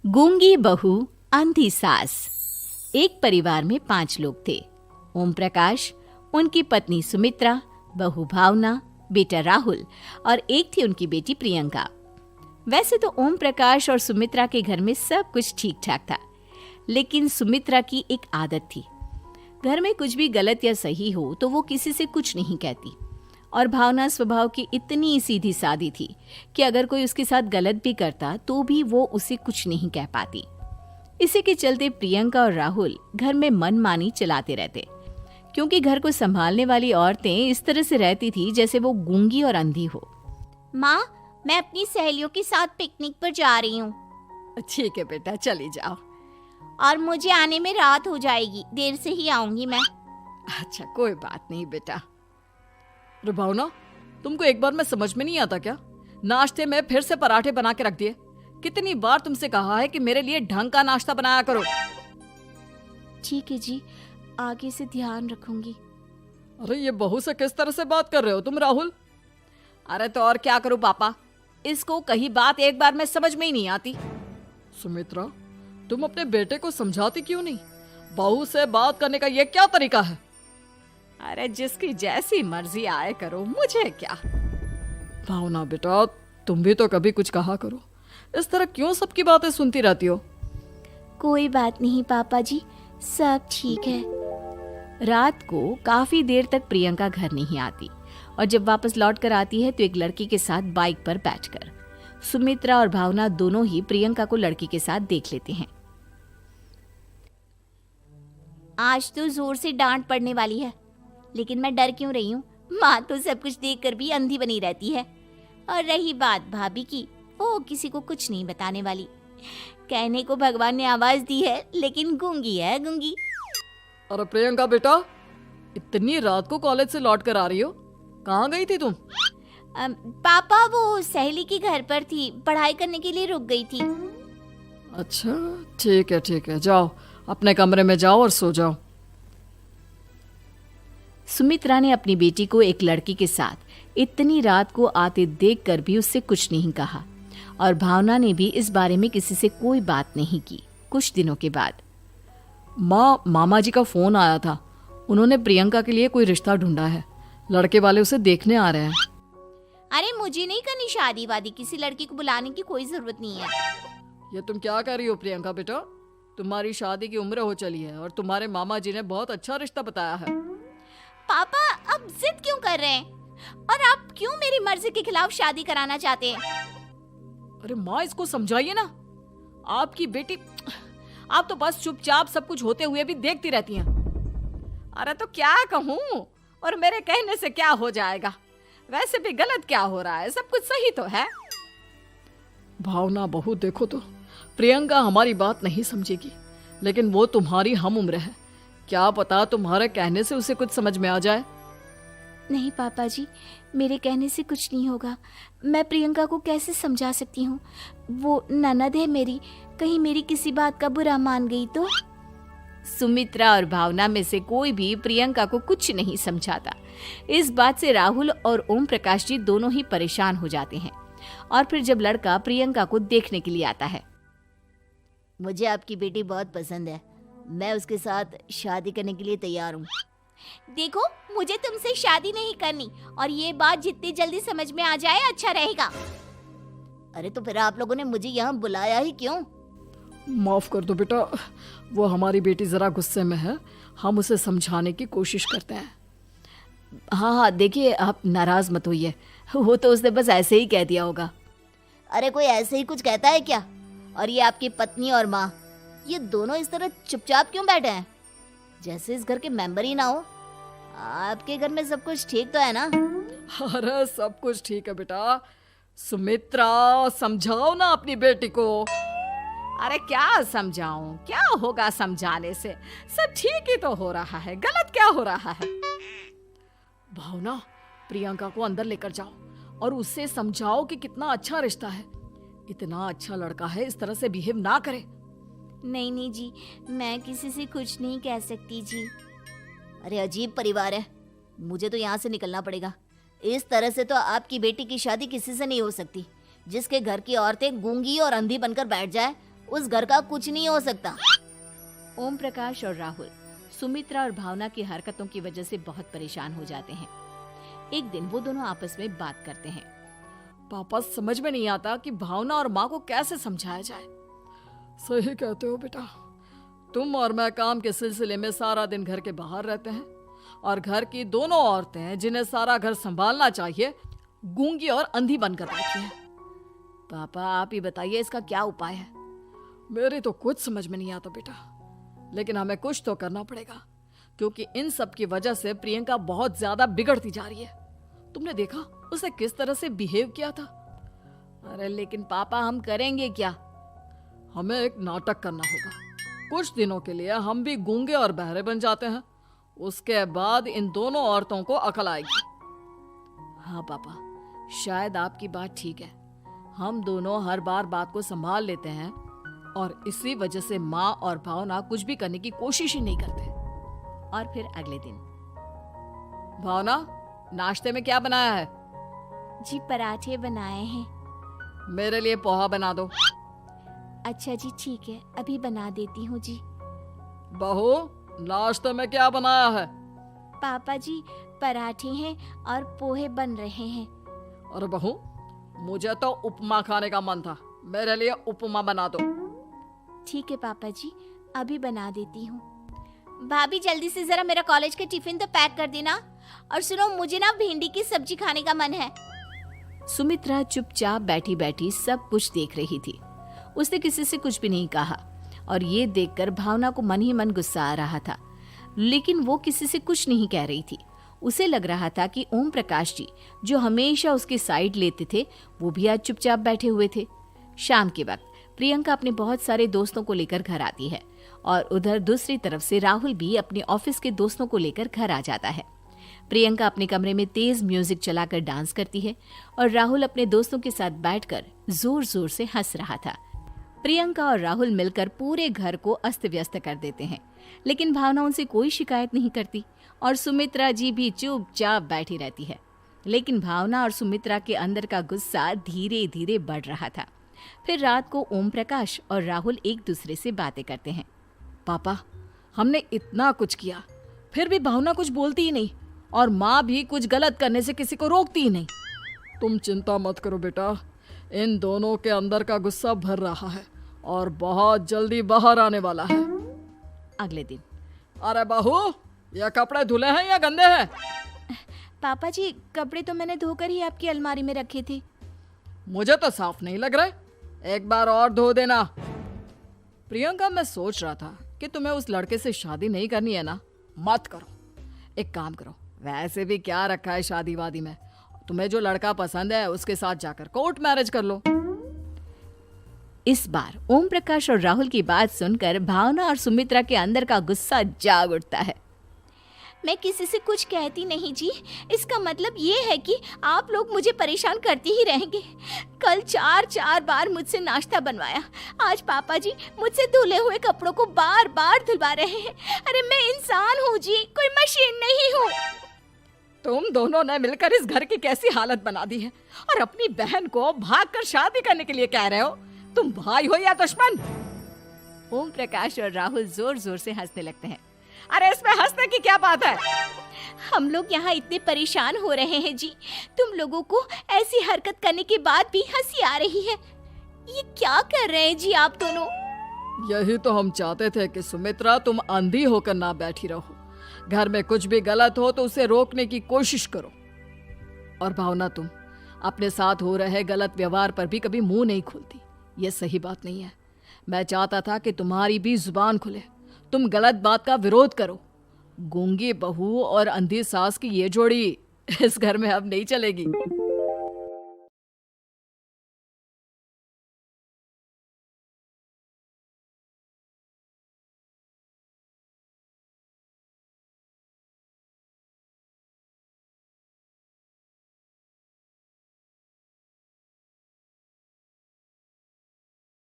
गूंगी बहू अंधी सास। एक परिवार में 5 लोग थे। ओम प्रकाश, उनकी पत्नी सुमित्रा, बहू भावना, बेटा राहुल और एक थी उनकी बेटी प्रियंका। वैसे तो ओम प्रकाश और सुमित्रा के घर में सब कुछ ठीक ठाक था, लेकिन सुमित्रा की एक आदत थी। घर में कुछ भी गलत या सही हो तो वो किसी से कुछ नहीं कहती। और भावना स्वभाव की इतनी सीधी सादी थी कि अगर कोई उसके साथ गलत भी करता तो भी वो उसे कुछ नहीं कह पाती। इसी के चलते प्रियंका और राहुल घर में मनमानी चलाते रहते, क्योंकि घर को संभालने वाली औरतें इस तरह से रहती थी जैसे वो गूंगी और अंधी हो। माँ, मैं अपनी सहेलियों के साथ पिकनिक पर जा रही हूँ। ठीक है बेटा, चली जाओ। और मुझे आने में रात हो जाएगी, देर से ही आऊंगी मैं। अच्छा, कोई बात नहीं बेटा। अरे भावना, तुमको एक बार में समझ में नहीं आता क्या? नाश्ते में फिर से पराठे बना के रख दिए। कितनी बार तुमसे कहा है कि मेरे लिए ढंग का नाश्ता बनाया करो। ठीक है जी, आगे से ध्यान रखूंगी। अरे ये बहू से किस तरह से बात कर रहे हो तुम राहुल? अरे तो और क्या करूं पापा, इसको कही बात एक बार में समझ में ही नहीं आती। सुमित्रा, तुम अपने बेटे को समझाती क्यों नहीं? बहू से बात करने का ये क्या तरीका है? अरे जिसकी जैसी मर्जी आए करो, मुझे क्या। भावना बेटा, तुम भी तो कभी कुछ कहा करो। इस तरह क्यों सबकी बातें सुनती रहती हो? कोई बात नहीं पापा जी, सब ठीक है। रात को काफी देर तक प्रियंका घर नहीं आती और जब वापस लौट कर आती है तो एक लड़की के साथ बाइक पर बैठकर। सुमित्रा और भावना दोनों ही प्रियंका को लड़की के साथ देख लेते हैं। आज तो जोर से डांट पड़ने वाली है, लेकिन मैं डर क्यों रही हूँ? माँ तो सब कुछ देखकर भी अंधी बनी रहती है। और रही बात भाभी की, वो किसी को कुछ नहीं बताने वाली। कहने को भगवान ने आवाज दी है, लेकिन गूंगी है गूंगी। अरे प्रियंका बेटा, इतनी रात को कॉलेज से लौट कर आ रही हो? कहाँ गई थी तुम? पापा, वो सहेली के घर पर थी, पढ़ाई करने के लिए रुक गई थी। अच्छा, ठीक है, जाओ अपने कमरे में जाओ और सो जाओ। सुमित्रा ने अपनी बेटी को एक लड़की के साथ इतनी रात को आते देखकर भी उससे कुछ नहीं कहा और भावना ने भी इस बारे में किसी से कोई बात नहीं की। कुछ दिनों के बाद मामा जी का फोन आया था। उन्होंने प्रियंका के लिए कोई रिश्ता ढूंढा है। लड़के वाले उसे देखने आ रहे हैं। अरे मुझे नहीं करनी शादी वादी, किसी लड़की को बुलाने की कोई जरूरत नहीं है। ये तुम क्या कर रही हो प्रियंका बेटा? तुम्हारी शादी की उम्र हो चली है और तुम्हारे मामा जी ने बहुत अच्छा रिश्ता बताया है। पापा, अब जिद क्यों कर रहे हैं? और आप क्यों मेरी मर्जी के खिलाफ शादी कराना चाहते हैं? अरे माँ, इसको समझाइए ना। आपकी बेटी, आप तो बस चुपचाप सब कुछ होते हुए भी देखती रहती हैं। अरे तो क्या कहूँ, और मेरे कहने से क्या हो जाएगा? वैसे भी गलत क्या हो रहा है, सब कुछ सही तो है। भावना बहू, देखो तो प्रियंका हमारी बात नहीं समझेगी, लेकिन वो तुम्हारी हम उम्र है। क्या पता तुम्हारे कहने से उसे कुछ समझ में आ जाए। नहीं पापा जी, मेरे कहने से कुछ नहीं होगा। मैं प्रियंका को कैसे समझा सकती हूँ? वो ननद है मेरी, कहीं मेरी किसी बात का बुरा मान गई तो? सुमित्रा और भावना में से कोई भी प्रियंका को कुछ नहीं समझाता। इस बात से राहुल और ओम प्रकाश जी दोनों ही परेशान हो जाते हैं। और फिर जब लड़का प्रियंका को देखने के लिए आता है, मुझे आपकी बेटी बहुत पसंद है, मैं उसके साथ शादी करने के लिए तैयार हूँ। देखो, मुझे तुमसे शादी नहीं करनी, और ये बात जितनी जल्दी समझ में आ जाए अच्छा रहेगा। अरे तो फिर आप लोगों ने मुझे यहाँ बुलाया ही क्यों? माफ कर दो बेटा, वो हमारी बेटी जरा गुस्से में है, हम उसे समझाने की कोशिश करते हैं। हाँ, देखिए आप नाराज मत होइए, वो तो उसने बस ऐसे ही कह दिया होगा। अरे कोई ऐसे ही कुछ कहता है क्या? और ये आपकी पत्नी और माँ, ये दोनों इस तरह चुपचाप क्यों बैठे हैं, जैसे इस घर के मेंबर ही ना हो? आपके घर में सब कुछ ठीक तो है ना? अरे सब कुछ ठीक है बेटा। सुमित्रा, समझाओ ना अपनी बेटी को। अरे क्या समझाऊं, क्या होगा समझाने से? सब ठीक ही तो हो रहा है, गलत क्या हो रहा है? भावना, प्रियंका को अंदर लेकर जाओ और उससे समझाओ कि कितना अच्छा रिश्ता है। इतना अच्छा लड़का है, इस तरह से बिहेव ना करे। नहीं जी, मैं किसी से कुछ नहीं कह सकती जी। अरे अजीब परिवार है, मुझे तो यहाँ से निकलना पड़ेगा। इस तरह से तो आपकी बेटी की शादी किसी से नहीं हो सकती। जिसके घर की औरतें गूंगी और अंधी बनकर बैठ जाए, उस घर का कुछ नहीं हो सकता। ओम प्रकाश और राहुल सुमित्रा और भावना की हरकतों की वजह से बहुत परेशान हो जाते हैं। एक दिन वो दोनों आपस में बात करते हैं। पापा, समझ में नहीं आता कि भावना और माँ को कैसे समझाया जाए। सही कहते हो बेटा, तुम और मैं काम के सिलसिले में सारा दिन घर के बाहर रहते हैं और घर की दोनों औरतें जिन्हें सारा घर संभालना चाहिए गूंगी और अंधी बनकर बैठी हैं। पापा आप ही बताइए इसका क्या उपाय है। मेरी तो कुछ समझ में नहीं आता बेटा, लेकिन हमें कुछ तो करना पड़ेगा क्योंकि इन सब की वजह से प्रियंका बहुत ज्यादा बिगड़ती जा रही है। तुमने देखा उसे किस तरह से बिहेव किया था। अरे लेकिन पापा हम करेंगे क्या? हमें एक नाटक करना होगा। कुछ दिनों के लिए हम भी गूंगे और बहरे बन जाते हैं, उसके बाद इन दोनों औरतों को अकल आएगी। हाँ पापा, शायद आपकी बात ठीक है। हम दोनों हर बार बात को संभाल लेते हैं और इसी वजह से माँ और भावना कुछ भी करने की कोशिश ही नहीं करते। और फिर अगले दिन, भावना, नाश्ते में क्या बनाया है? जी पराठे बनाए हैं। मेरे लिए पोहा बना दो। अच्छा जी ठीक है, अभी बना देती हूँ जी। बहू, नाश्ते में क्या बनाया है? पापा जी पराठे हैं और पोहे बन रहे हैं। अरे बहू, मुझे तो उपमा खाने का मन था, मेरे लिए उपमा बना दो। ठीक है पापा जी, अभी बना देती हूँ। भाभी जल्दी से जरा मेरा कॉलेज का टिफिन तो पैक कर देना। और सुनो, मुझे ना भिंडी की सब्जी खाने का मन है। सुमित्रा चुपचाप बैठी बैठी सब कुछ देख रही थी। उसने किसी से कुछ भी नहीं कहा और ये देखकर भावना को मन ही मन गुस्सा आ रहा था, लेकिन वो किसी से कुछ नहीं कह रही थी। उसे लग रहा था कि ओम प्रकाश जी जो हमेशा उसकी साइड लेते थे वो भी आज चुपचाप बैठे हुए थे। शाम के वक्त प्रियंका अपने बहुत सारे दोस्तों को लेकर घर आती है और उधर दूसरी तरफ से राहुल भी अपने ऑफिस के दोस्तों को लेकर घर आ जाता है। प्रियंका अपने कमरे में तेज म्यूजिक चलाकर डांस करती है और राहुल अपने दोस्तों के साथ बैठकर जोर जोर से हंस रहा था। प्रियंका और राहुल मिलकर पूरे घर को अस्त व्यस्त कर देते हैं, लेकिन भावना उनसे कोई शिकायत नहीं करती और सुमित्रा जी भी चुपचाप बैठी रहती है। लेकिन भावना और सुमित्रा के अंदर का गुस्सा धीरे धीरे बढ़ रहा था। फिर रात को ओम प्रकाश और राहुल एक दूसरे से बातें करते हैं। पापा, हमने इतना कुछ किया फिर भी भावना कुछ बोलती ही नहीं और माँ भी कुछ गलत करने से किसी को रोकती ही नहीं। तुम चिंता मत करो बेटा, इन दोनों के अंदर का गुस्सा भर रहा है और बहुत जल्दी बाहर आने वाला है। अगले दिन, अरे बहू, ये कपड़े धुले हैं या गंदे हैं? पापा जी कपड़े तो मैंने धोकर ही आपकी अलमारी में रखे थे। मुझे तो साफ नहीं लग रहे, एक बार और धो देना। प्रियंका, मैं सोच रहा था कि तुम्हें उस लड़के से शादी नहीं करनी है ना, मत करो। एक काम करो, वैसे भी क्या रखा है शादी वादी में, तुम्हें जो लड़का पसंद है उसके साथ जाकर कोर्ट मैरिज कर लो। इस बार ओम प्रकाश और राहुल की बात सुनकर भावना और सुमित्रा के अंदर का गुस्सा जाग उठता है। मैं किसी से कुछ कहती नहीं जी, इसका मतलब ये है कि आप लोग मुझे परेशान करते ही रहेंगे। कल 4 बार मुझसे नाश्ता बनवाया, आज पापा जी मुझसे धुले हुए कपड़ों को बार बार धुलवा रहे हैं। अरे मैं इंसान हूँ जी, कोई मशीन नहीं हूँ। तुम दोनों ने मिलकर इस घर की कैसी हालत बना दी है और अपनी बहन को भागकर शादी करने के लिए कह रहे हो। तुम भाई हो या दुश्मन? ओम प्रकाश और राहुल जोर जोर से हंसने लगते हैं। अरे इसमें हंसने की क्या बात है? हम लोग यहाँ इतने परेशान हो रहे हैं जी, तुम लोगों को ऐसी हरकत करने के बाद भी हंसी आ रही है। ये क्या कर रहे हैं जी आप दोनों? यही तो हम चाहते थे कि सुमित्रा तुम अंधी होकर ना बैठी रहो। घर में कुछ भी गलत हो तो उसे रोकने की कोशिश करो। और भावना, तुम अपने साथ हो रहे गलत व्यवहार पर भी कभी मुंह नहीं खोलती, ये सही बात नहीं है। मैं चाहता था कि तुम्हारी भी जुबान खुले, तुम गलत बात का विरोध करो। गूंगी बहू और अंधी सास की ये जोड़ी इस घर में अब नहीं चलेगी।